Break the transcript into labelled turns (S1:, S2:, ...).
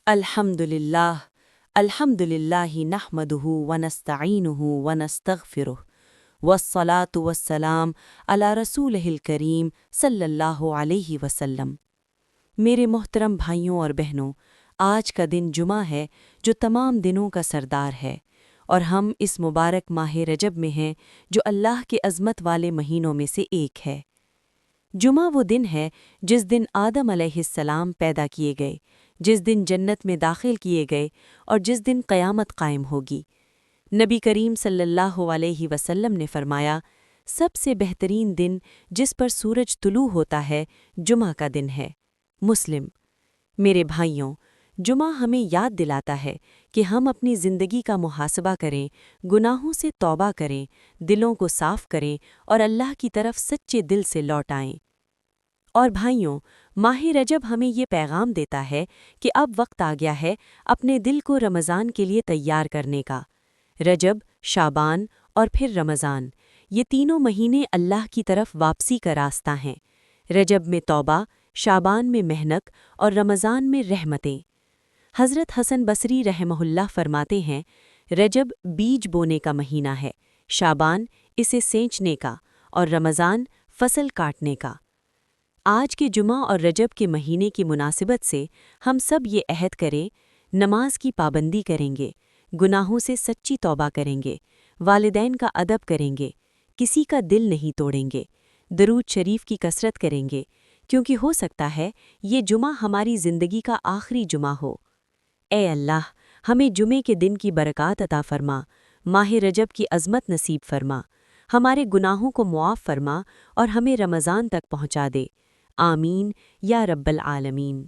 S1: الحمدللہ الحمدللہ نحمدہ ونستعینہ ونستغفرہ والصلاة والسلام علی رسولہ الکریم صلی اللہ علیہ وسلم۔ میرے محترم بھائیوں اور بہنوں، آج کا دن جمعہ ہے جو تمام دنوں کا سردار ہے، اور ہم اس مبارک ماہ رجب میں ہیں جو اللہ کے عظمت والے مہینوں میں سے ایک ہے۔ جمعہ وہ دن ہے جس دن آدم علیہ السلام پیدا کیے گئے، جس دن جنت میں داخل کیے گئے اور جس دن قیامت قائم ہوگی۔ نبی کریم صلی اللہ علیہ وسلم نے فرمایا، سب سے بہترین دن جس پر سورج طلوع ہوتا ہے جمعہ کا دن ہے۔ مسلم۔ میرے بھائیوں، جمعہ ہمیں یاد دلاتا ہے کہ ہم اپنی زندگی کا محاسبہ کریں، گناہوں سے توبہ کریں، دلوں کو صاف کریں اور اللہ کی طرف سچے دل سے لوٹ آئیں۔ اور بھائیوں، ماہ رجب ہمیں یہ پیغام دیتا ہے کہ اب وقت آ گیا ہے اپنے دل کو رمضان کے لیے تیار کرنے کا۔ رجب، شعبان اور پھر رمضان، یہ تینوں مہینے اللہ کی طرف واپسی کا راستہ ہیں۔ رجب میں توبہ، شعبان میں محنت اور رمضان میں رحمتیں۔ حضرت حسن بصری رحمہ اللہ فرماتے ہیں، رجب بیج بونے کا مہینہ ہے، شعبان اسے سینچنے کا اور رمضان فصل کاٹنے کا۔ آج کے جمعہ اور رجب کے مہینے کی مناسبت سے ہم سب یہ عہد کریں، نماز کی پابندی کریں گے، گناہوں سے سچی توبہ کریں گے، والدین کا ادب کریں گے، کسی کا دل نہیں توڑیں گے، درود شریف کی کثرت کریں گے، کیونکہ ہو سکتا ہے یہ جمعہ ہماری زندگی کا آخری جمعہ ہو۔ اے اللہ، ہمیں جمعے کے دن کی برکات عطا فرما، ماہ رجب کی عظمت نصیب فرما، ہمارے گناہوں کو معاف فرما اور ہمیں رمضان تک پہنچا دے۔ آمین یا رب العالمین۔